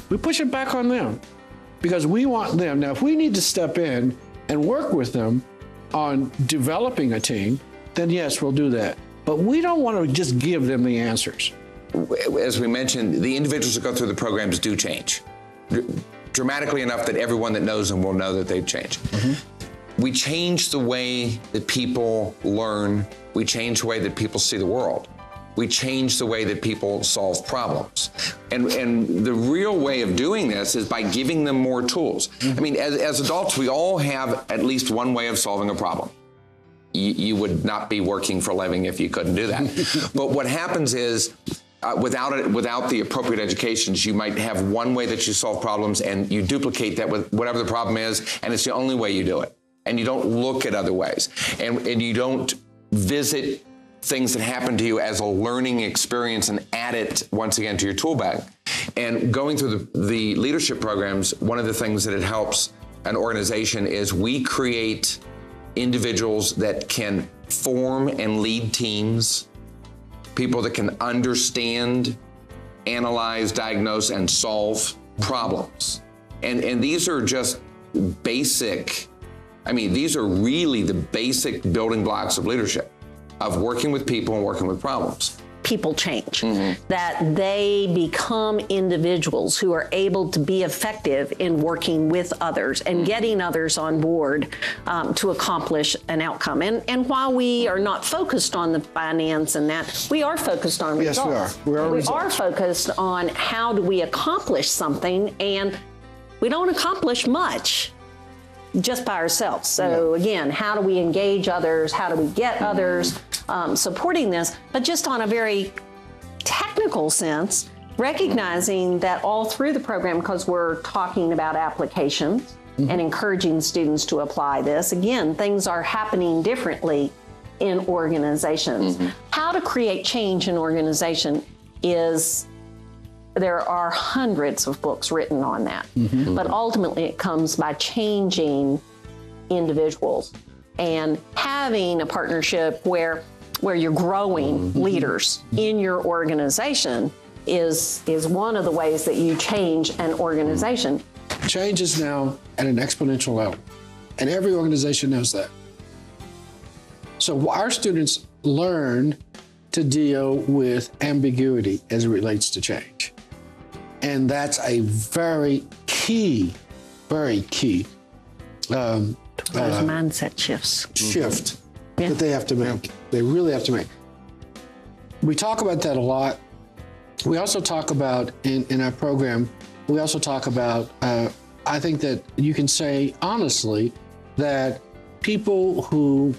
We push it back on them because we want them. Now, if we need to step in and work with them on developing a team, then yes, we'll do that. But we don't want to just give them the answers. As we mentioned, the individuals that go through the programs do change. Dramatically enough that everyone that knows them will know that they've changed. We change the way that people learn. We change the way that people see the world. We change the way that people solve problems. And the real way of doing this is by giving them more tools. I mean, as adults, we all have at least one way of solving a problem. You would not be working for a living if you couldn't do that. But what happens is, without the appropriate educations, you might have one way that you solve problems and you duplicate that with whatever the problem is, and it's the only way you do it. And you don't look at other ways. And you don't visit things that happen to you as a learning experience and add it once again to your tool bag. And going through the leadership programs, one of the things that it helps an organization is we create individuals that can form and lead teams, people that can understand, analyze, diagnose, and solve problems. And these are just basic, I mean, these are really the basic building blocks of leadership, of working with people and working with problems. People change, that they become individuals who are able to be effective in working with others and getting others on board to accomplish an outcome. And while we are not focused on the finance and that, we are focused on results. Yes, we are. We are focused on how do we accomplish something, and we don't accomplish much just by ourselves. So again, how do we engage others? How do we get others supporting this? But just on a very technical sense, recognizing that all through the program, because we're talking about applications and encouraging students to apply this, again, things are happening differently in organizations. How to create change in organization is, there are hundreds of books written on that. But ultimately it comes by changing individuals and having a partnership where you're growing leaders in your organization is one of the ways that you change an organization. Change is now at an exponential level, and every organization knows that. So our students learn to deal with ambiguity as it relates to change. And that's a very key Those mindset shifts. Shift that they have to make. They really have to make. We talk about that a lot. We also talk about, in our program, we also talk about, I think that you can say honestly that people who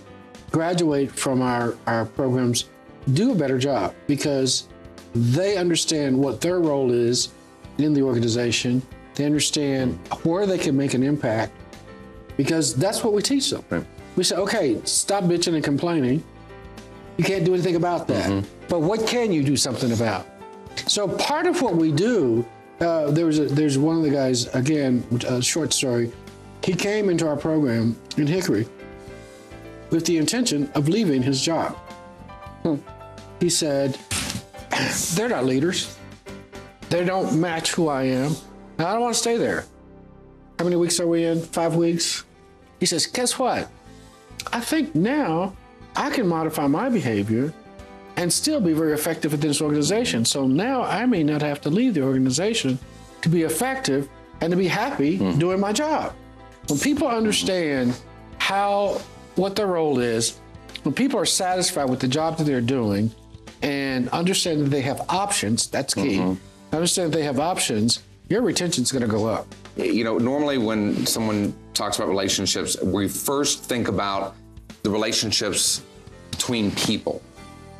graduate from our programs do a better job because they understand what their role is in the organization. They understand where they can make an impact, because that's what we teach them. Right. We say, okay, stop bitching and complaining. You can't do anything about that. But what can you do something about? So part of what we do, there's one of the guys, again, a short story. He came into our program in Hickory with the intention of leaving his job. He said, they're not leaders. They don't match who I am. I don't want to stay there. How many weeks are we in? 5 weeks? He says, guess what? I think now I can modify my behavior and still be very effective at this organization. So now I may not have to leave the organization to be effective and to be happy doing my job. When people understand what their role is, when people are satisfied with the job that they're doing and understand that they have options, that's key. Understand that they have options, your retention's going to go up. You know, normally when someone talks about relationships, we first think about the relationships between people.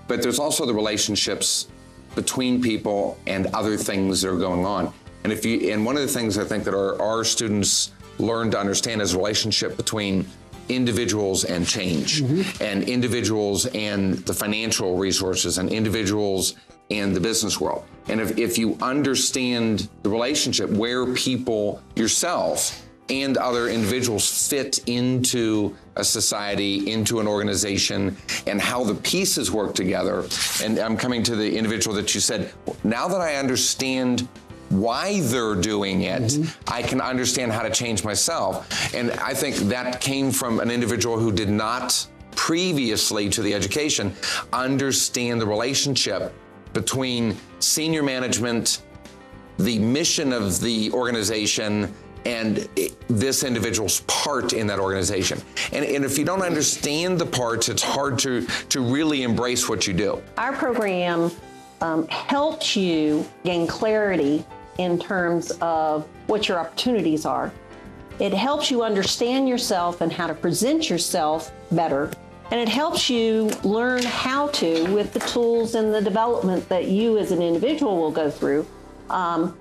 But there's also the relationships between people and other things that are going on. And one of the things I think that our students learn to understand is the relationship between individuals and change, and individuals and the financial resources, and individuals and the business world. And if you understand the relationship where people, yourself, and other individuals fit into a society, into an organization, and how the pieces work together. And I'm coming to the individual that you said, now that I understand why they're doing it, I can understand how to change myself. And I think that came from an individual who did not previously to the education understand the relationship between senior management, the mission of the organization, and this individual's part in that organization. And if you don't understand the parts, it's hard to really embrace what you do. Our program helps you gain clarity in terms of what your opportunities are. It helps you understand yourself and how to present yourself better. And it helps you learn how to, with the tools and the development that you as an individual will go through,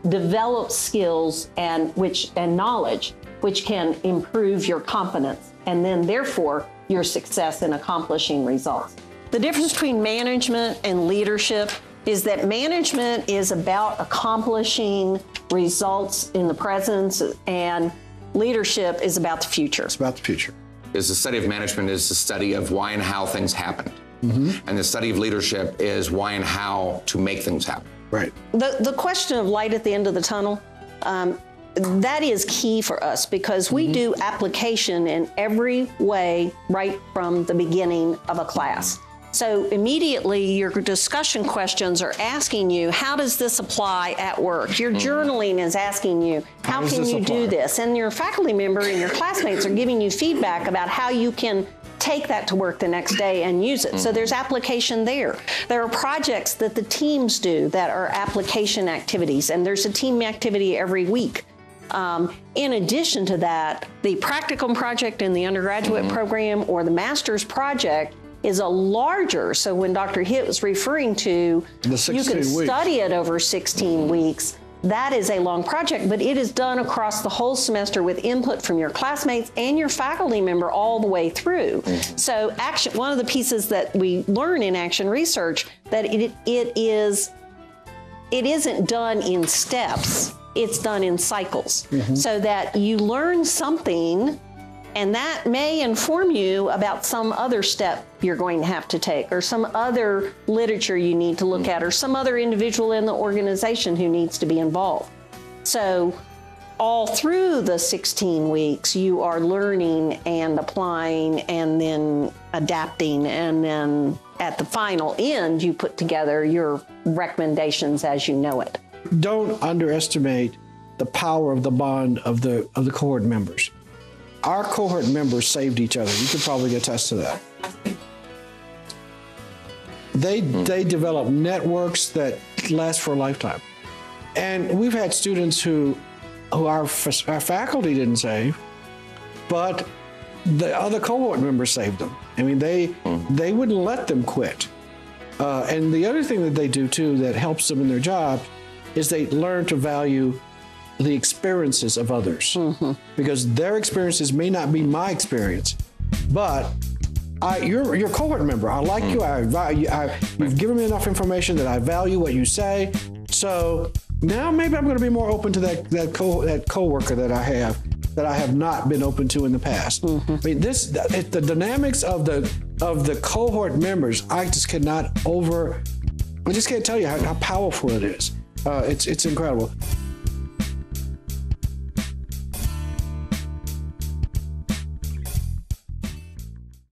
develop skills and knowledge, which can improve your confidence and then therefore your success in accomplishing results. The difference between management and leadership is that management is about accomplishing results in the present, and leadership is about the future. It's about the future. The study of management is the study of why and how things happen. And the study of leadership is why and how to make things happen. Right. The question of light at the end of the tunnel, that is key for us because we do application in every way right from the beginning of a class. So immediately your discussion questions are asking you, how does this apply at work? Your journaling is asking you, how can you do this? And your faculty member and your classmates are giving you feedback about how you can take that to work the next day and use it. So there's application there. There are projects that the teams do that are application activities, and there's a team activity every week. In addition to that, the practicum project in the undergraduate program or the master's project is a larger, so when Dr. Hitt was referring to, you can study it over 16 weeks. That is a long project, but it is done across the whole semester with input from your classmates and your faculty member all the way through. So action, one of the pieces that we learn in action research, that it isn't done in steps, it's done in cycles. So that you learn something and that may inform you about some other step you're going to have to take, or some other literature you need to look at, or some other individual in the organization who needs to be involved. So all through the 16 weeks, you are learning and applying and then adapting. And then at the final end, you put together your recommendations as you know it. Don't underestimate the power of the bond of the cohort members. Our cohort members saved each other. You could probably attest to that. They develop networks that last for a lifetime. And we've had students who our faculty didn't save, but the other cohort members saved them. I mean, they wouldn't let them quit. And the other thing that they do too that helps them in their job is they learn to value the experiences of others, because their experiences may not be my experience, but you're a cohort member. I like you. You've given me enough information that I value what you say. So now maybe I'm going to be more open to that coworker that I have not been open to in the past. I mean, the dynamics of the cohort members, I just can't tell you how powerful it is. It's incredible.